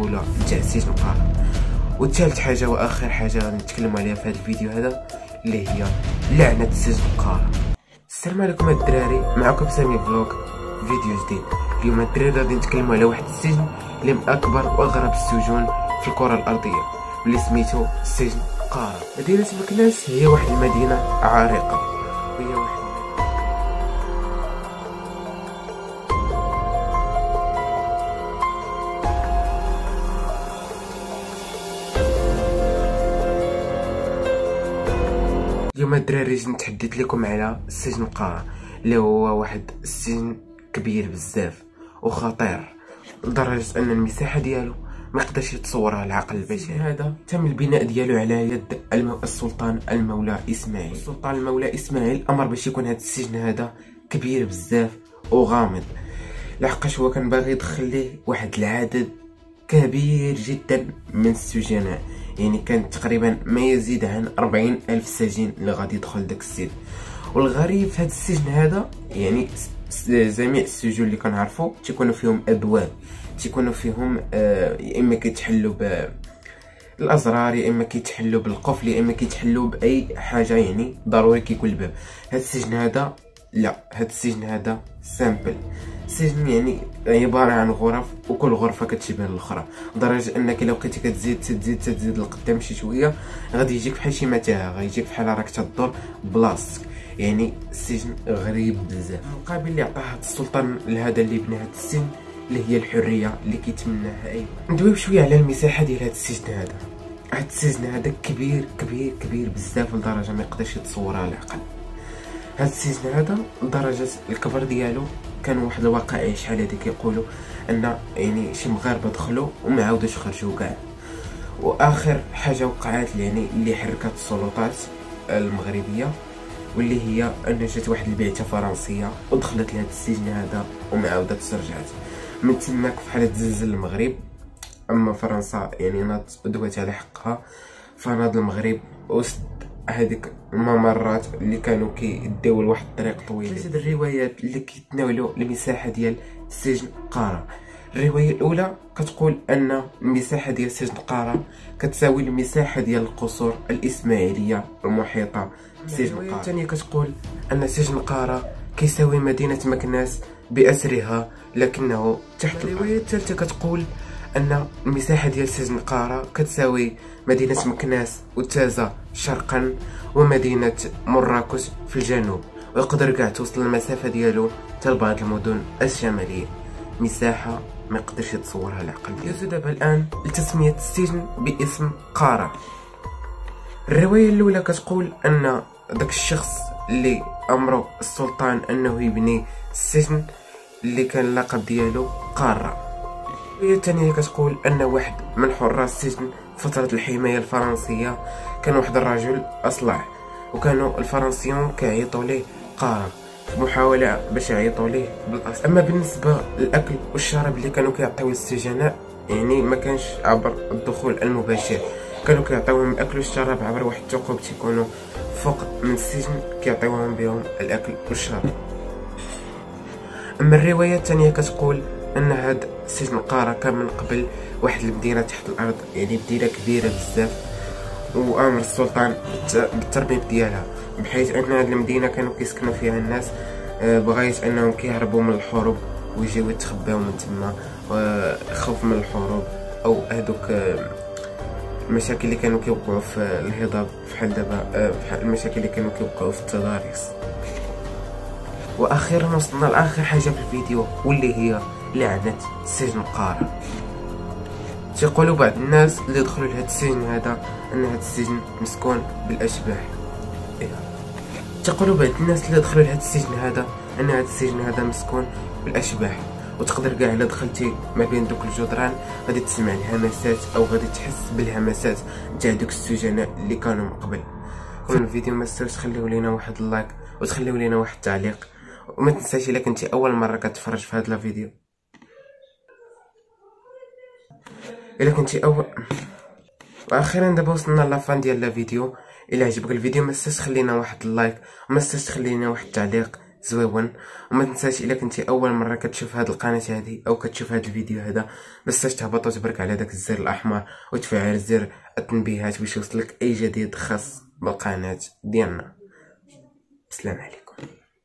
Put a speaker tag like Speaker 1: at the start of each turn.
Speaker 1: الاولى تاع السجن قارة. وثالث حاجه واخر حاجه غادي نتكلموا عليها في هذا الفيديو هذا اللي هي لعنه السجن قارة. السلام عليكم الدراري، معكم سامي فلوق فيديو جديد. اليوم الدراري غادي نتكلموا على واحد السجن اللي من اكبر واغرب السجون في الكره الارضيه واللي سميتو سجن قارة. مدينه مكناس هي واحد المدينه عريقه، وهي واحد اليوم الدراري جيت نتحدث لكم على سجن قارة اللي هو واحد السجن كبير بزاف وخطير لدرجه ان المساحه ديالو ما يقدرش يتصورها العقل البشري. هذا تم البناء ديالو على يد السلطان المولى اسماعيل. السلطان المولى اسماعيل امر باش يكون هذا السجن هذا كبير بزاف وغامض، لحقاش هو كان باغي يدخل ليه واحد العدد كبير جدا من السجناء، يعني كان تقريبا ما يزيد عن 40,000 سجين اللي غادي يدخل داك السجن. والغريب في هذا السجن هذا يعني جميع السجون اللي كنعرفوا تيكونوا فيهم ابواب، تيكونوا فيهم يا اما كيتحلوا بالازرار، يا اما كيتحلوا بالقفل، يا اما كيتحلوا باي حاجه، يعني ضروري كيكون الباب. هذا السجن هذا لا، هذا السجن هذا سامبل سجن، يعني عباره عن غرف وكل غرفه كتشبه الاخرى، لدرجه انك لو بقيتي كتزيد لقدام شي شويه غادي يجيك بحال شي متاهه، غيجيك بحال راك تدور بلاصتك. يعني السجن غريب بزاف. المقابل اللي عطاه السلطان لهذا اللي بنى هذا السجن اللي هي الحريه اللي كيتمناها اي. ندويو شويه على المساحه ديال هذا السجن هذا. هذا السجن هذا كبير كبير كبير بزاف لدرجه ما يقدرش يتصورها العقل. هذا السجن هذا لدرجه الكبر ديالو كانوا واحد الوقائع شحال هادي كيقولوا ان يعني شي مغاربه دخلوا وما عاودوش خرجوا كاع. واخر حاجه وقعت يعني اللي حركت السلطات المغربيه واللي هي ان جات واحد البعثه فرنسيه ودخلت لهذا السجن هذا وما عاودتش رجعت. من تماك فحال تزلزل المغرب، اما فرنسا يعني ناضت ودوات على حقها، فناض المغرب وسد هذيك الممرات اللي كانوا كيديو لواحد الطريق طويل. ثلاثه الروايات اللي كيتناولوا المساحه ديال سجن قارة. الروايه الاولى كتقول ان المساحه ديال سجن قارة كتساوي المساحه ديال القصور الاسماعيليه المحيطه بسجن قارة. الروايه الثانيه كتقول ان سجن قارة كيساوي مدينه مكناس باسرها لكنه تحت. الروايه الثالثه كتقول ان المساحه ديال سجن قارة كتساوي مدينه مكناس وتازا شرقا ومدينه مراكش في الجنوب، ويقدر كاع توصل المسافه ديالو حتى لبعض المدن الشماليه. مساحه ما يقدرش يتصورها العقل. يوزو دابا الان لتسميه السجن باسم قارة. الروايه الاولى كتقول ان داك الشخص اللي امره السلطان انه يبني السجن اللي كان اللقب ديالو قارة. الروايه الثانيه كتقول ان واحد من حراس السجن فترة الحماية الفرنسية كان واحد الرجل أصلع، وكانوا الفرنسيون كيعيطوا ليه قارة في محاولة باش يعيطوا ليه بالأصل. أما بالنسبة للأكل والشراب اللي كانوا كيعطيو للسجناء، يعني ما كانش عبر الدخول المباشر، كانوا كيعطيوهم الأكل والشراب عبر واحد الثقوب تيكونوا فوق من السجن كيعطيوهم بهم الأكل والشراب. أما الرواية الثانية كتقول ان هاد سجن قارة كان من قبل واحد المدينه تحت الارض، يعني مدينه كبيره بزاف، وامر السلطان بالترميم ديالها، بحيث ان هاد المدينه كانوا كيسكنوا فيها الناس بغايه انهم كيهربوا من الحروب ويجيو يتخباو من تما، خوف من الحروب او هادوك المشاكل اللي كانوا كيوقعوا في الهضاب، بحال دابا المشاكل اللي كانوا كيوقعوا في التضاريس. واخيرا وصلنا لاخر حاجه في الفيديو واللي هي لعنة سجن قارة. تيقولوا بعض الناس اللي دخلوا لهذا السجن هذا ان هذا السجن مسكون بالاشباح. تيقولوا بعض الناس اللي دخلوا لهذا السجن هذا ان هذا السجن هذا مسكون بالاشباح، وتقدر كاع الا دخلتي ما بين دوك الجدران غادي تسمع الهمسات او غادي تحس بالهمسات تاع دوك السجناء اللي كانوا من قبل. في الفيديو ما تنساوش تخليو لينا واحد اللايك وتخليو لينا واحد التعليق، وما تنساش الا كنتي اول مره كتفرج في هذا الفيديو، الا كنتي اول. واخيرا دابا وصلنا لافان ديال الفيديو. الا عجبك الفيديو ما تنساش تخلينا واحد اللايك وما تنساش تخلينا واحد التعليق زويون. وما تنساش الا كنتي اول مره كتشوف هاد القناه هادي او كتشوف هاد الفيديو هذا، بس تهبط وتبرك على داك الزر الاحمر وتفعل زر التنبيهات باش يوصلك اي جديد خاص بالقناه ديالنا. السلام عليكم.